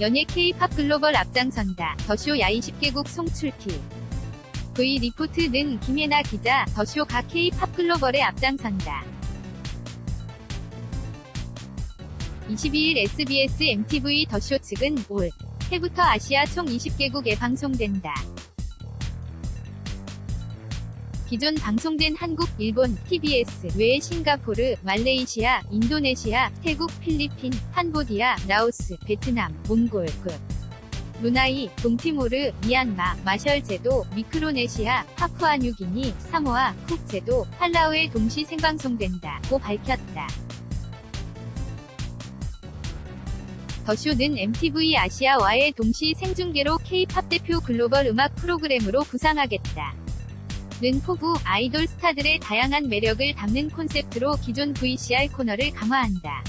연예 K-팝 글로벌 앞장선다. 더쇼 야 20개국 송출키. V 리포트는 김예나 기자, 더쇼 각 K-팝 글로벌에 앞장선다. 22일 SBS MTV 더쇼 측은 올 해부터 아시아 총 20개국에 방송된다. 기존 방송된 한국, 일본, TBS 외에 싱가포르, 말레이시아, 인도네시아, 태국, 필리핀, 캄보디아, 라오스, 베트남, 몽골, 브루나이, 동티모르, 미얀마, 마셜제도, 미크로네시아, 파푸아뉴기니, 사모아, 쿡제도, 팔라우에 동시 생방송된다고 밝혔다. 더쇼는 MTV 아시아와의 동시 생중계로 K-팝 대표 글로벌 음악 프로그램으로 부상하겠다. 는 포부, 아이돌 스타들의 다양한 매력을 담는 콘셉트로 기존 VCR 코너를 강화한다.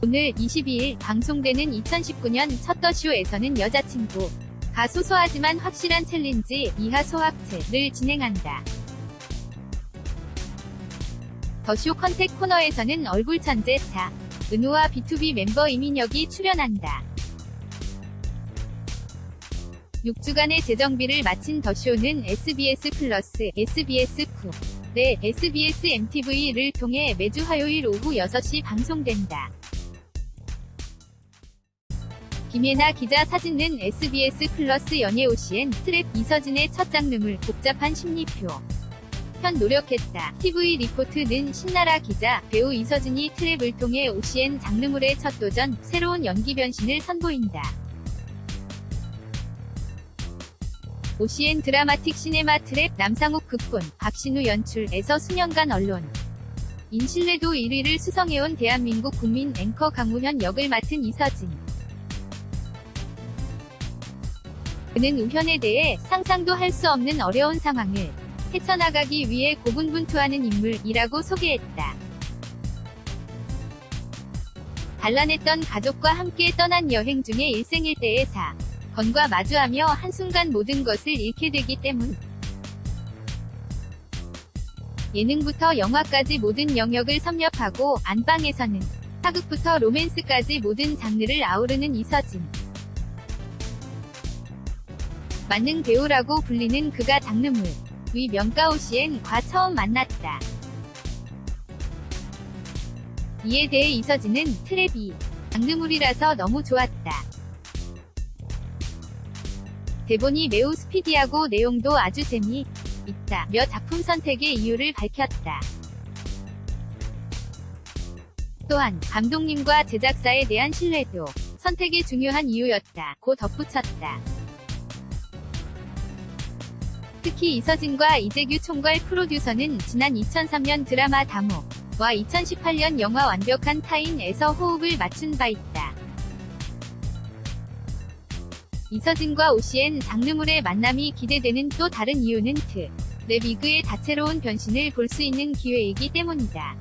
오늘 22일 방송되는 2019년 첫 더쇼에서는 여자친구가 소소하지만 확실한 챌린지 이하 소확체를 진행한다. 더쇼 컨택 코너에서는 얼굴 천재 자 은우와 B2B 멤버 이민혁이 출연한다. 6주간의 재정비를 마친 더쇼는 SBS 플러스, SBS9, 네, SBS MTV를 통해 매주 화요일 오후 6시 방송된다. 김예나 기자 사진은 SBS 플러스 연예 OCN 트랩 이서진의 첫 장르물 복잡한 심리표 현 노력했다. TV 리포트는 신나라 기자, 배우 이서진이 트랩을 통해 OCN 장르물의 첫 도전, 새로운 연기 변신을 선보인다. OCN 드라마틱 시네마 트랩, 남상욱 극본, 박신우 연출에서 수년간 언론 인신뢰도 1위를 수성해온 대한민국 국민 앵커 강우현 역을 맡은 이서진. 그는 우현에 대해 상상도 할 수 없는 어려운 상황을 헤쳐나가기 위해 고군분투하는 인물이라고 소개했다. 단란했던 가족과 함께 떠난 여행 중에 일생일대의 사건과 마주하며 한순간 모든 것을 잃게 되기 때문. 예능부터 영화까지 모든 영역을 섭렵하고 안방에서는 사극부터 로맨스까지 모든 장르를 아우르는 이서진. 만능 배우라고 불리는 그가 장르물 위 명가 OCN과 처음 만났다. 이에 대해 이서진은 트랩이 장르물이라서 너무 좋았다. 대본이 매우 스피디하고 내용도 아주 재미있다. 며 작품 선택의 이유를 밝혔다. 또한 감독님과 제작사에 대한 신뢰도 선택의 중요한 이유였다고 덧붙였다. 특히 이서진과 이재규 총괄 프로듀서는 지난 2003년 드라마 다모와 2018년 영화 완벽한 타인에서 호흡을 맞춘 바 있다. 이서진과 OCN 장르물의 만남이 기대되는 또 다른 이유는 트랩 위그의 다채로운 변신을 볼 수 있는 기회이기 때문이다.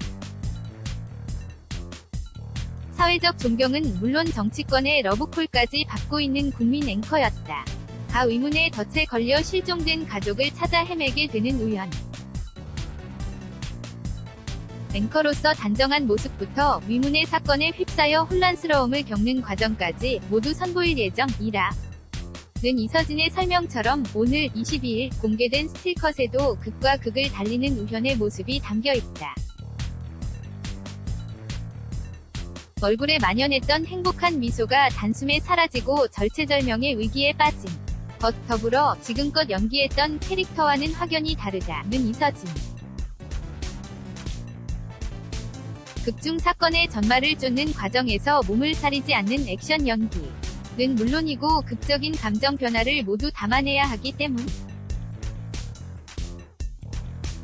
사회적 존경은 물론 정치권의 러브콜까지 받고 있는 국민 앵커였다. 가 의문에 덫에 걸려 실종된 가족을 찾아 헤매게 되는 우연. 앵커로서 단정한 모습부터 위문의 사건에 휩싸여 혼란스러움을 겪는 과정까지 모두 선보일 예정이라. 는 이서진의 설명처럼 오늘 22일 공개된 스틸컷에도 극과 극을 달리는 우현의 모습이 담겨있다. 얼굴에 만연했던 행복한 미소가 단숨에 사라지고 절체절명의 위기에 빠짐. 더불어 지금껏 연기했던 캐릭터와는 확연히 다르다는 이서진. 극중 사건의 전말을 쫓는 과정에서 몸을 사리지 않는 액션 연기는 물론이고 극적인 감정 변화를 모두 담아내야 하기 때문.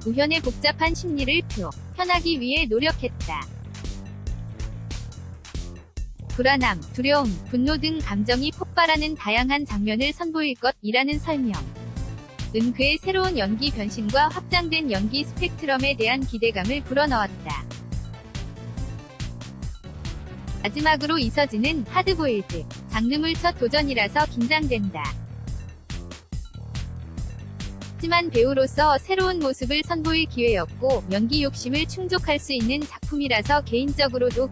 우현의 복잡한 심리를 표현하기 위해 노력했다. 불안함, 두려움, 분노 등 감정이 폭발하는 다양한 장면을 선보일 것이라는 설명. 은 그의 새로운 연기 변신과 확장된 연기 스펙트럼에 대한 기대감을 불어넣었다. 마지막으로 이서진은 하드보일드 장르물 첫 도전이라서 긴장된다. 하지만 배우로서 새로운 모습을 선보일 기회였고 연기 욕심을 충족할 수 있는 작품이라서 개인적으로도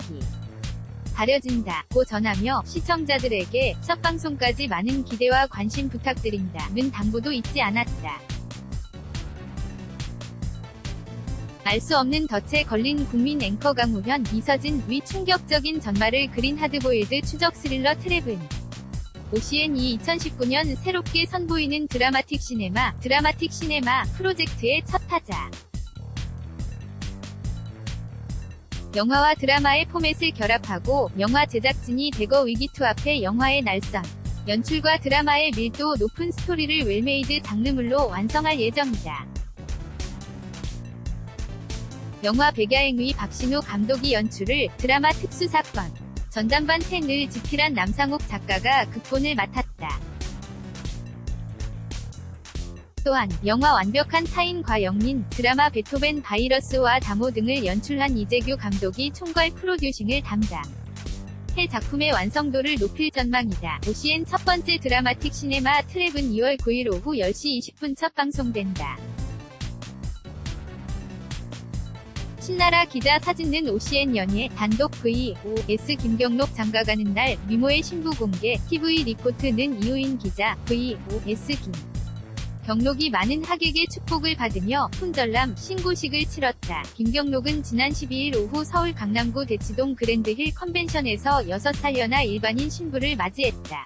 가려진다고 전하며 시청자들에게 첫 방송까지 많은 기대와 관심 부탁드린다는 당부도 잊지 않았다. 알 수 없는 덫에 걸린 국민 앵커 강우현, 이서진 위 충격적인 전말을 그린 하드보일드 추적 스릴러 트랩은 OCN이 2019년 새롭게 선보이는 드라마틱 시네마 프로젝트의 첫 타자. 영화와 드라마의 포맷을 결합하고 영화 제작진이 대거 위기투합해 영화의 날선, 연출과 드라마의 밀도 높은 스토리를 웰메이드 장르물로 완성할 예정이다. 영화 백야행의 박신호 감독이 연출을, 드라마 특수사건, 전담반 10을 집필한 남상욱 작가가 극본을 맡았다. 또한 영화 완벽한 타인 과영민, 드라마 베토벤 바이러스와 다모 등을 연출한 이재규 감독이 총괄 프로듀싱을 담당. 해 작품의 완성도를 높일 전망이다. OCN 첫 번째 드라마틱 시네마 트랩은 2월 9일 오후 10시 20분 첫 방송된다. 신나라 기자 사진는 OCN 연예 단독 VOS 김경록 장가가는 날 미모의 신부 공개. TV 리포트는 이호인 기자 VOS 경록이 많은 하객의 축복을 받으며 품절남 신고식을 치렀다. 김경록은 지난 12일 오후 서울 강남구 대치동 그랜드힐 컨벤션에서 6살 연하 일반인 신부를 맞이했다.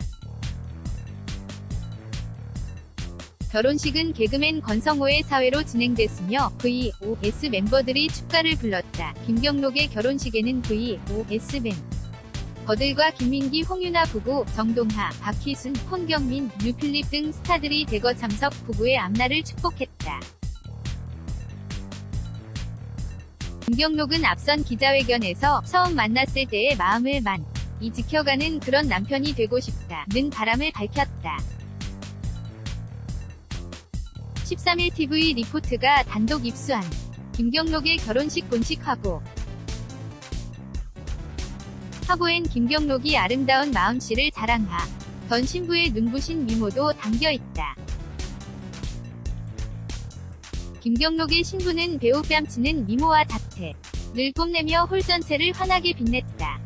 결혼식은 개그맨 권성호의 사회로 진행됐으며 VOS 멤버들이 축가를 불렀다. 김경록의 결혼식에는 VOS 멤버들과 김민기, 홍윤아 부부, 정동하, 박희순, 홍경민, 류필립 등 스타들이 대거 참석, 부부의 앞날을 축복했다. 김경록은 앞선 기자회견에서 처음 만났을 때의 마음을 많이 지켜가는 그런 남편이 되고 싶다는 바람을 밝혔다. 13일 TV 리포트가 단독 입수한 김경록의 결혼식 본식 화보엔 김경록이 아름다운 마음씨를 자랑하던 신부의 눈부신 미모도 담겨있다. 김경록의 신부는 배우 뺨치는 미모와 자태를 뽐내며 홀 전체를 환하게 빛냈다.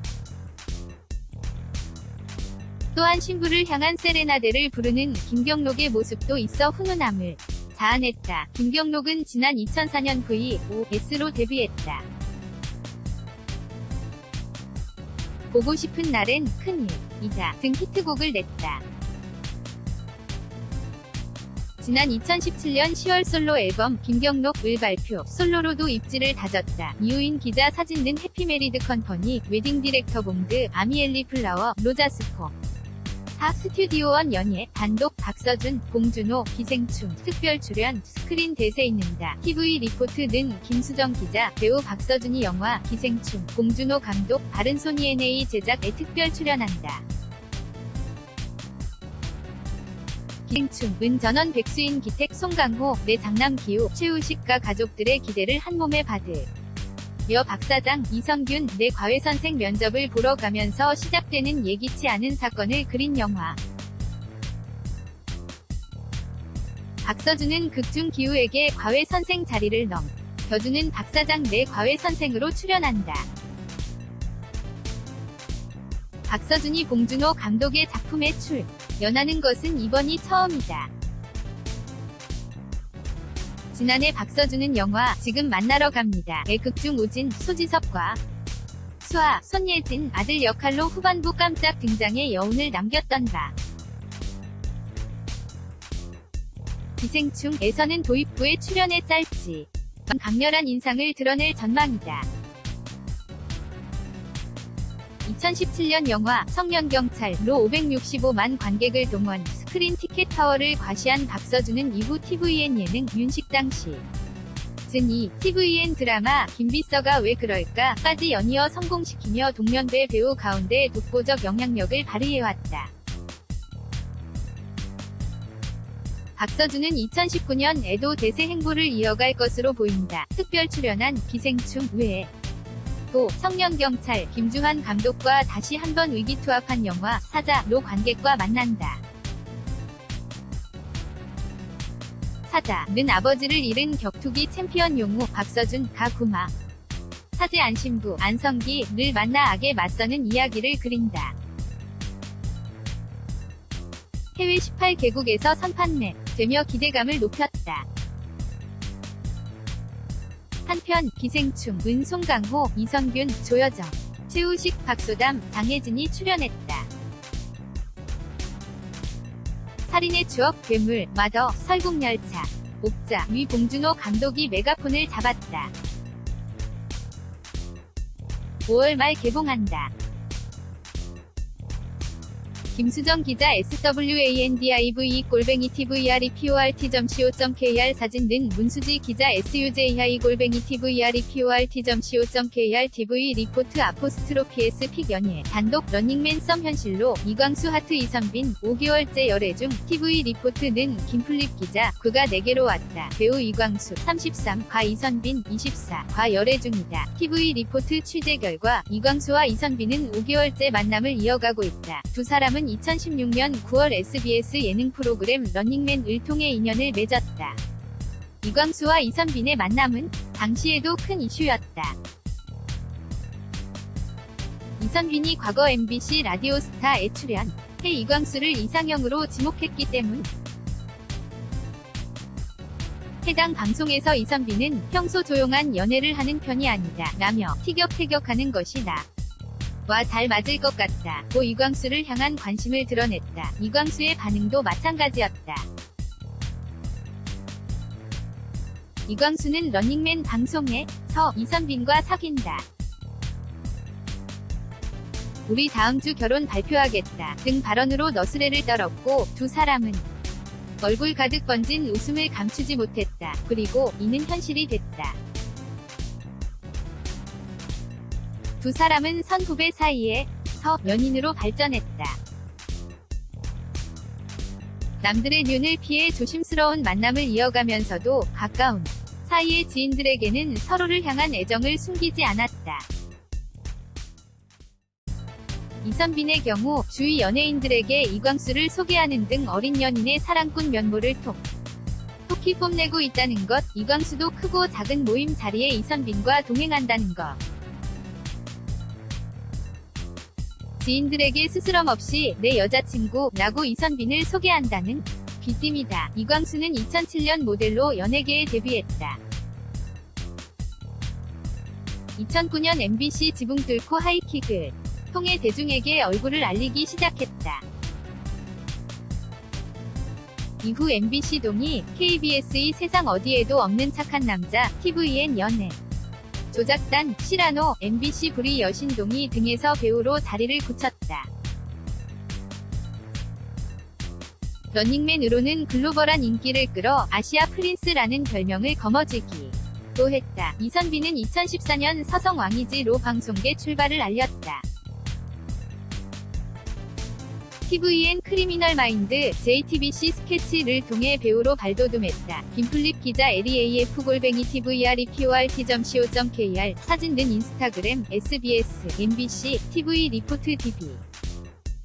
또한 신부를 향한 세레나데를 부르는 김경록의 모습도 있어 훈훈함을 자아냈다. 김경록은 지난 2004년 VOS로 데뷔했다. 보고 싶은 날엔, 큰일이다 등 히트곡을 냈다. 지난 2017년 10월 솔로 앨범 김경록을 발표, 솔로로도 입지를 다졌다. 이우인 기자 사진는 해피메리드 컴퍼니, 웨딩 디렉터 봉드, 아미엘리 플라워, 로자스코 스튜디오원 연예, 단독, 박서준, 봉준호, 기생충, 특별 출연, 스크린 대세 있는다. TV 리포트는 김수정 기자, 배우 박서준이 영화, 기생충, 봉준호 감독, 바른소니 NA 제작에 특별 출연한다. 기생충은 전원 백수인 기택, 송강호, 내 장남 기우, 최우식과 가족들의 기대를 한몸에 받을 박 사장, 이성균, 내 과외선생 면접을 보러 가면서 시작되는 예기치 않은 사건을 그린 영화. 박서준은 극중 기우에게 과외선생 자리를 넘겨주는 박 사장 내 과외선생으로 출연한다. 박서준이 봉준호 감독의 작품에 출연하는 것은 이번이 처음이다. 지난해 박서준은 영화 지금 만나러 갑니다의 극중 우진, 소지섭과 수아, 손예진 아들 역할로 후반부 깜짝 등장해 여운을 남겼던 바. 기생충에서는 도입부에 출연해 짧지 강렬한 인상을 드러낼 전망이다. 2017년 영화 청년경찰로 565만 관객을 동원, 스크린 티켓 파워를 과시한 박서준은 이후 tvN 예능 윤식당 시즌2, tvN 드라마 김비서가 왜 그럴까?까지 연이어 성공시키며 동년배 배우 가운데 독보적 영향력을 발휘해왔다. 박서준은 2019년에도 대세 행보를 이어갈 것으로 보인다. 특별 출연한 기생충 외에 또 청년경찰 김주환 감독과 다시 한번 위기투합한 영화 사자로 관객과 만난다. 사자는 아버지를 잃은 격투기 챔피언 용우, 박서준, 가 구마 사제 안신부, 안성기를 만나 악에 맞서는 이야기를 그린다. 해외 18개국에서 선판매 되며 기대감을 높였다. 한편 기생충은 송강호, 이성균, 조여정, 최우식, 박소담, 장혜진이 출연했다. 살인의 추억, 괴물, 마더, 설국열차, 옥자, 위 봉준호 감독이 메가폰을 잡았다. 5월 말 개봉한다. 김수정 기자 SWANDIV@tvreport.co.kr 사진 등 문수지 기자 SUJI@tvreport.co.kr TV 리포트 아포스트로피스 픽 연예 단독 러닝맨 썸 현실로 이광수 하트 이선빈 5개월째 열애 중 TV 리포트는 김플립 기자 그가 내게로 왔다. 배우 이광수 33, 과 이선빈 24, 과 열애 중이다. TV 리포트 취재 결과 이광수와 이선빈은 5개월째 만남을 이어가고 있다. 두 사람은 2016년 9월 SBS 예능 프로그램 런닝맨을 통해 인연을 맺었다. 이광수와 이선빈의 만남은 당시에도 큰 이슈였다. 이선빈이 과거 MBC 라디오스타에 출연, 해 이광수를 이상형으로 지목했기 때문. 해당 방송에서 이선빈은 평소 조용한 연애를 하는 편이 아니다 라며 티격태격하는 것이 나. 와 잘 맞을 것 같다. 고 이광수를 향한 관심을 드러냈다. 이광수의 반응도 마찬가지였다. 이광수는 런닝맨 방송에서 이선빈과 사귄다. 우리 다음 주 결혼 발표하겠다 등 발언으로 너스레를 떨었고 두 사람은 얼굴 가득 번진 웃음을 감추지 못했다. 그리고 이는 현실이 됐다. 두 사람은 선후배 사이에서 연인으로 발전했다. 남들의 눈을 피해 조심스러운 만남을 이어가면서도 가까운 사이의 지인들에게는 서로를 향한 애정을 숨기지 않았다. 이선빈의 경우 주위 연예인들에게 이광수를 소개하는 등 어린 연인의 사랑꾼 면모를 톡히 뽐내고 있다는 것, 이광수도 크고 작은 모임 자리에 이선빈과 동행한다는 것. 지인들에게 스스럼 없이 내 여자친구 라고 이선빈을 소개한다는 귀띔이다. 이광수는 2007년 모델로 연예계에 데뷔했다. 2009년 MBC 지붕 뚫고 하이킥을 통해 대중에게 얼굴을 알리기 시작했다. 이후 MBC 동이, KBS의 세상 어디에도 없는 착한 남자, TVN 연애 조작단, 시라노, MBC 불의 여신동이 등에서 배우로 자리를 굳혔다. 런닝맨으로는 글로벌한 인기를 끌어 아시아 프린스라는 별명을 거머쥐기도 했다. 이선빈은 2014년 서성 왕이지로 방송계 출발을 알렸다. TVN 크리미널 마인드, JTBC 스케치를 통해 배우로 발돋움했다. 김플립 기자 LEAF@tvreport.co.kr 사진 등 인스타그램, SBS, MBC, TV 리포트 TV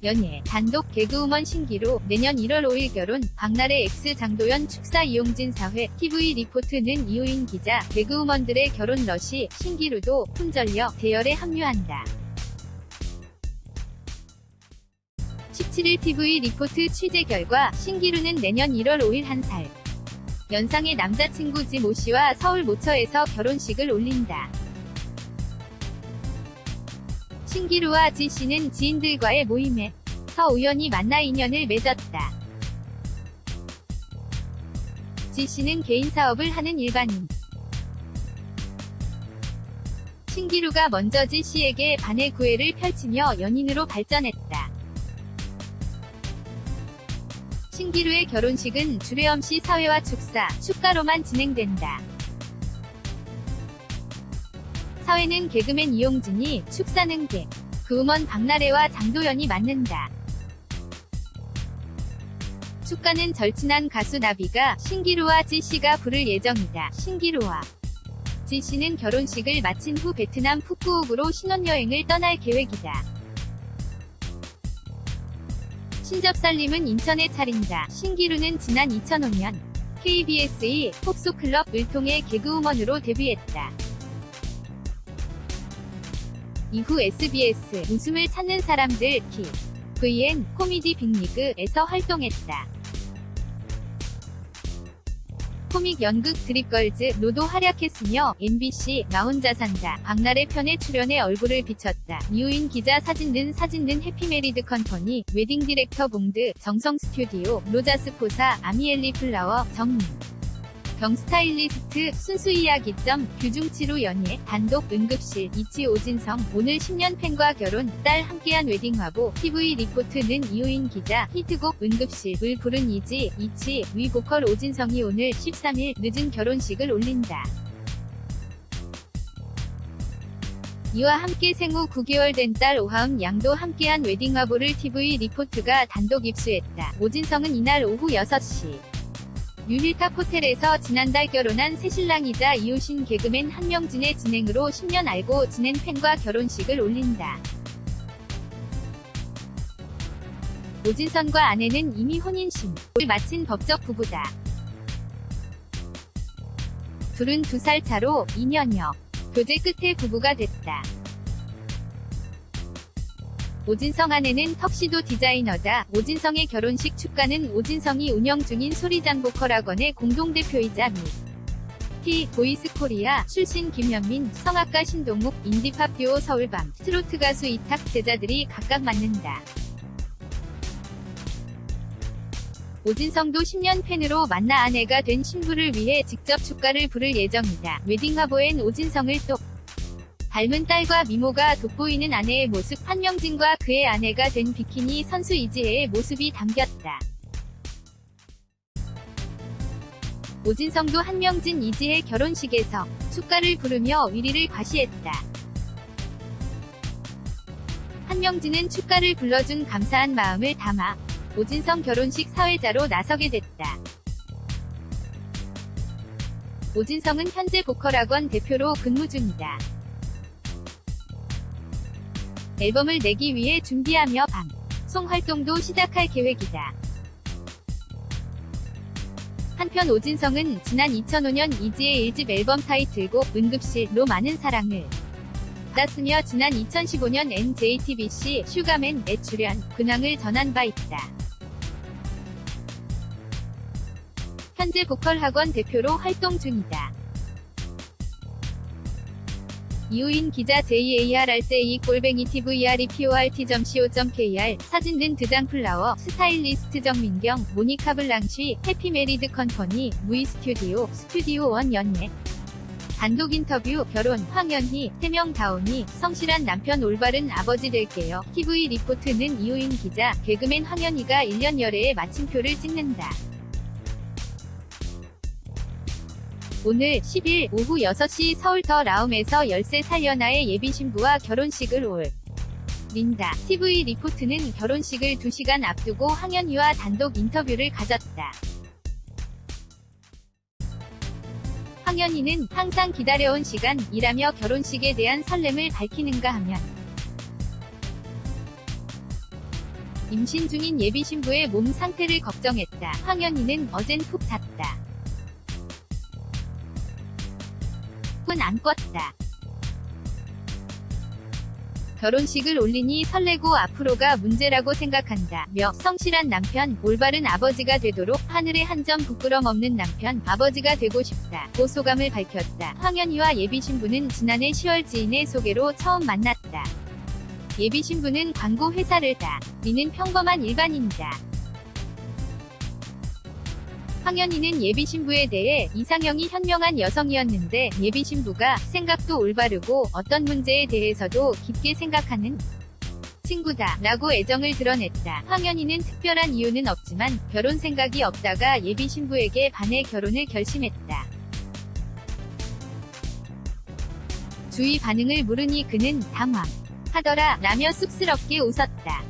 연예, 단독 개그우먼 신기루, 내년 1월 5일 결혼, 박나래 X 장도연 축사 이용진 사회, TV 리포트는 이호인 기자, 개그우먼들의 결혼 러시, 신기루도 품절려 대열에 합류한다. 17일 TV 리포트 취재 결과 신기루는 내년 1월 5일 1살 연상의 남자친구 지 모 씨와 서울 모처에서 결혼식을 올린다. 신기루와 지 씨는 지인들과의 모임에서 우연히 만나 인연을 맺었다. 지 씨는 개인 사업을 하는 일반인. 신기루가 먼저 지 씨에게 반해 구애를 펼치며 연인으로 발전했다. 신기루의 결혼식은 주례엄씨 사회와 축사, 축가로만 진행된다. 사회는 개그맨 이용진이, 축사는 개그우먼 박나래와 장도연이 맡는다. 축가는 절친한 가수 나비가, 신기루와 지씨가 부를 예정이다. 신기루와 지씨는 결혼식을 마친 후 베트남 푸꾸옥으로 신혼여행을 떠날 계획이다. 신접살림은 인천에 차린다. 신기루는 지난 2005년 KBS의 폭소클럽을 통해 개그우먼으로 데뷔했다. 이후 SBS 웃음을 찾는 사람들 vn 코미디 빅리그에서 활동했다. 코믹 연극 드립걸즈 로도 활약했으며 MBC 나 혼자 산다 박나래 편에 출연해 얼굴을 비쳤다. 이우인 기자 사진 는 해피메리드 컴퍼니 웨딩 디렉터 봉드 정성 스튜디오 로자스포사 아미엘리 플라워 정민 경 스타일리스트 순수 이야기점 규중치로 연예 단독 응급실 이치 오진성 오늘 10년 팬과 결혼 딸 함께한 웨딩 화보 TV 리포트는 이우인 기자 히트곡 응급실을 부른 이치 위 보컬 오진성이 오늘 13일 늦은 결혼식을 올린다. 이와 함께 생후 9개월 된 딸 오하음 양도 함께한 웨딩 화보를 TV 리포트가 단독 입수했다. 오진성은 이날 오후 6시 뉴힐탑 호텔에서 지난달 결혼한 새신랑이자 이웃인 개그맨 한명진의 진행으로 10년 알고 지낸 팬과 결혼식을 올린다. 오진성과 아내는 이미 혼인신고를 마친 법적 부부다. 둘은 2살 차로 2년여 교제 끝에 부부가 됐다. 오진성 아내는 턱시도 디자이너다. 오진성의 결혼식 축가는 오진성이 운영 중인 소리장 보컬학원의 공동대표이자 미 보이스 코리아 출신 김현민, 성악가 신동욱, 인디팝 듀오 서울밤, 트로트 가수 이탁 제자들이 각각 맡는다. 오진성도 10년 팬으로 만나 아내가 된 신부를 위해 직접 축가를 부를 예정이다. 웨딩 화보엔 오진성을 똑 닮은 딸과 미모가 돋보이는 아내의 모습, 한명진과 그의 아내가 된 비키니 선수 이지혜의 모습이 담겼다. 오진성도 한명진 이지혜 결혼식에서 축가를 부르며 위리를 과시했다. 한명진은 축가를 불러준 감사한 마음을 담아 오진성 결혼식 사회자로 나서게 됐다. 오진성은 현재 보컬학원 대표로 근무 중이다. 앨범을 내기 위해 준비하며 방송 활동도 시작할 계획이다. 한편 오진성은 지난 2005년 이지의 1집 앨범 타이틀곡 응급실로 많은 사랑을 받았으며 지난 2015년 NJTBC 슈가맨에 출연, 근황을 전한 바 있다. 현재 보컬학원 대표로 활동 중이다. 이우인 기자 JARCE@tvreport.co.kr 사진 는 드장 플라워 스타일리스트 정민경 모니카 블랑쉬 해피메리드 컴퍼니 무이 스튜디오 원 연예 단독 인터뷰 결혼 황현희 3명 다오니 성실한 남편 올바른 아버지 될게요. TV 리포트는 이우인 기자 개그맨 황현희가 1년 열애에 마침표를 찍는다. 오늘 10일 오후 6시 서울 더 라움에서 13살 연하의 예비신부와 결혼식을 올린다. TV 리포트는 결혼식을 2시간 앞두고 황현희와 단독 인터뷰를 가졌다. 황현희는 항상 기다려온 시간이라며 결혼식에 대한 설렘을 밝히는가 하면 임신 중인 예비신부의 몸 상태를 걱정했다. 황현희는 어젠 푹 잤다. 은 안 껐다. 결혼식을 올리니 설레고 앞으로가 문제라고 생각한다. 며 성실한 남편, 올바른 아버지가 되도록 하늘에 한 점 부끄럼 없는 남편, 아버지가 되고 싶다. 고 소감을 밝혔다. 황현희와 예비신부는 지난해 10월 지인의 소개로 처음 만났다. 예비신부는 광고 회사를 다니는 평범한 일반인이다. 황현희는 예비신부에 대해 이상형이 현명한 여성이었는데 예비신부가 생각도 올바르고 어떤 문제에 대해서도 깊게 생각하는 친구다 라고 애정을 드러냈다. 황현희는 특별한 이유는 없지만 결혼 생각이 없다가 예비신부에게 반해 결혼을 결심했다. 주위 반응을 물으니 그는 당황하더라 라며 쑥스럽게 웃었다.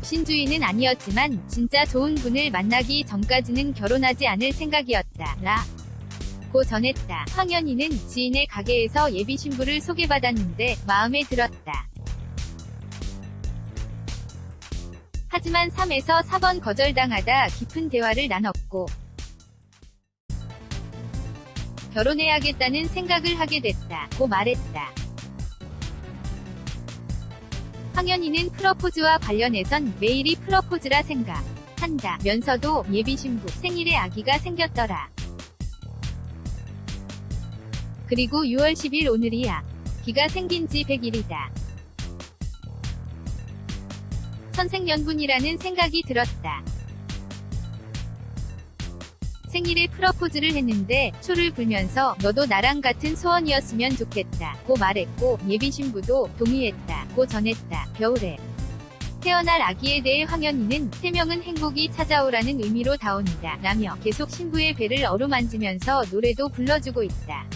신주인은 아니었지만 진짜 좋은 분을 만나기 전까지는 결혼하지 않을 생각이었다 라고 전했다. 황현희는 지인의 가게에서 예비신부를 소개받았는데 마음에 들었다. 하지만 3에서 4번 거절당하다 깊은 대화를 나눴고 결혼해야겠다는 생각을 하게 됐다. 고 말했다. 황현희는 프러포즈와 관련해선 매일이 프러포즈라 생각한다 면서도 예비신부 생일에 아기가 생겼더라. 그리고 6월 10일 오늘이야. 기가 생긴 지 100일이다. 선생연분이라는 생각이 들었다. 생일에 프러포즈를 했는데 초를 불면서 너도 나랑 같은 소원이었으면 좋겠다 고 말했고 예비신부도 동의했다 고 전했다. 겨울에 태어날 아기에 대해 황현희는 3명은 행복이 찾아오라는 의미로 다온이다 라며 계속 신부의 배를 어루만지면서 노래도 불러주고 있다.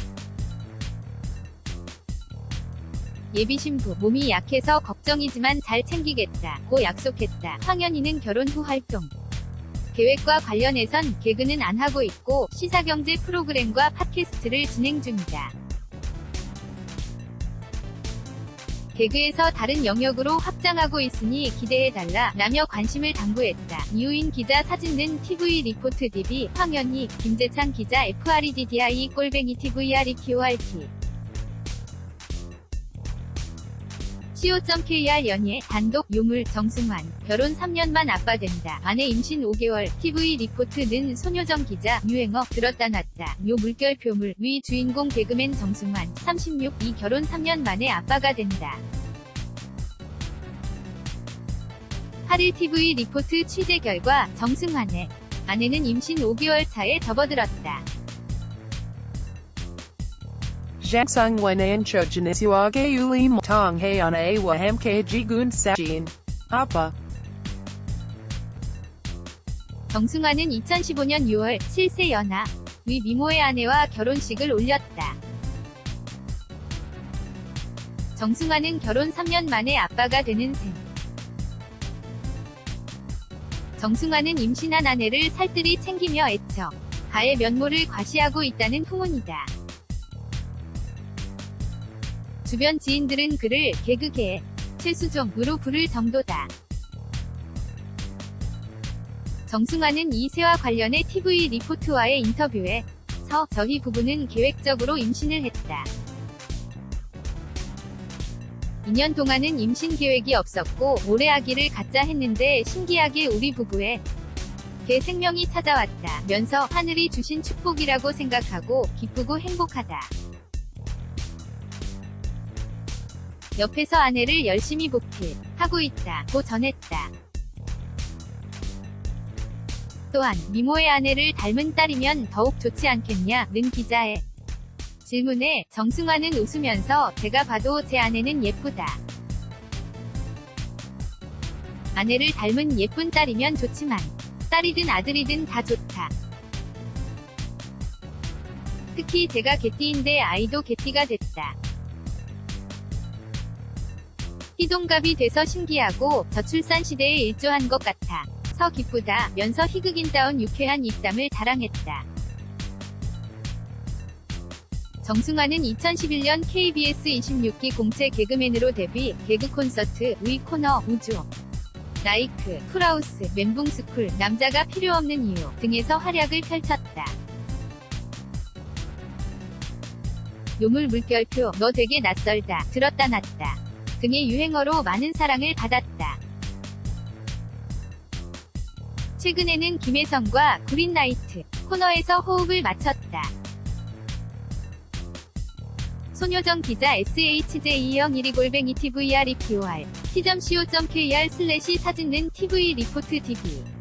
예비신부 몸이 약해서 걱정이지만 잘 챙기겠다 고 약속했다. 황현희는 결혼 후 활동 계획과 관련해선 개그는 안 하고 있고 시사경제 프로그램과 팟캐스트를 진행 중이다. 개그에서 다른 영역으로 확장하고 있으니 기대해달라 라며 관심을 당부했다. 이우인 기자 사진 는 TV 리포트 DB 황현희, 김재창 기자 FREDDI@tvREPORT co.kr 연예 단독 유물 정승환 결혼 3년 만 아빠 된다. 아내 임신 5개월 TV 리포트는 손효정 기자 유행어 들었다 놨다. 요 물결표물 위 주인공 개그맨 정승환 36 이 결혼 3년 만에 아빠가 된다. 8일 TV 리포트 취재 결과 정승환의 아내는 임신 5개월 차에 접어들었다. Jangsungwan androgenes yuage uli motong hayana wa hamke jigun sajin. Appa. 정승환은 2015년 6월 7세 연하 위 미모의 아내와 결혼식을 올렸다. 정승환은 결혼 3년 만에 아빠가 되는 셈. 정승환은 임신한 아내를 살뜰히 챙기며 애처 가의 면모를 과시하고 있다는 후문이다. 주변 지인들은 그를 개그계의 최수종으로 부를 정도다. 정승환은 이세와 관련해 TV 리포트와의 인터뷰에 저희 부부는 계획적으로 임신을 했다. 2년 동안은 임신 계획이 없었고 올해 아기를 갖자 했는데 신기하게 우리 부부에 개 생명이 찾아왔다 면서 하늘이 주신 축복이라고 생각하고 기쁘고 행복하다. 옆에서 아내를 열심히 보필하고 있다 고 전했다. 또한 미모의 아내를 닮은 딸이면 더욱 좋지 않겠냐 는 기자의 질문에 정승환은 웃으면서 제가 봐도 제 아내는 예쁘다. 아내를 닮은 예쁜 딸이면 좋지만 딸이든 아들이든 다 좋다. 특히 제가 개띠인데 아이도 개띠가 됐다. 희동갑이 돼서 신기하고 저출산 시대에 일조한 것 같아 서 기쁘다 면서 희극인다운 유쾌한 입담을 자랑했다. 정승환은 2011년 KBS 26기 공채 개그맨으로 데뷔, 개그 콘서트, 위 코너, 우주, 라이크, 풀하우스, 멘붕스쿨, 남자가 필요 없는 이유 등에서 활약을 펼쳤다. 요물 물결표, 너 되게 낯설다, 들었다 놨다 등의 유행어로 많은 사랑을 받았다. 최근에는 김혜성과 구린나이트 코너에서 호흡을 맞췄다. 손효정 기자 SHJ2012@tvREPORT t.co.kr/사진는 TV 리포트 DB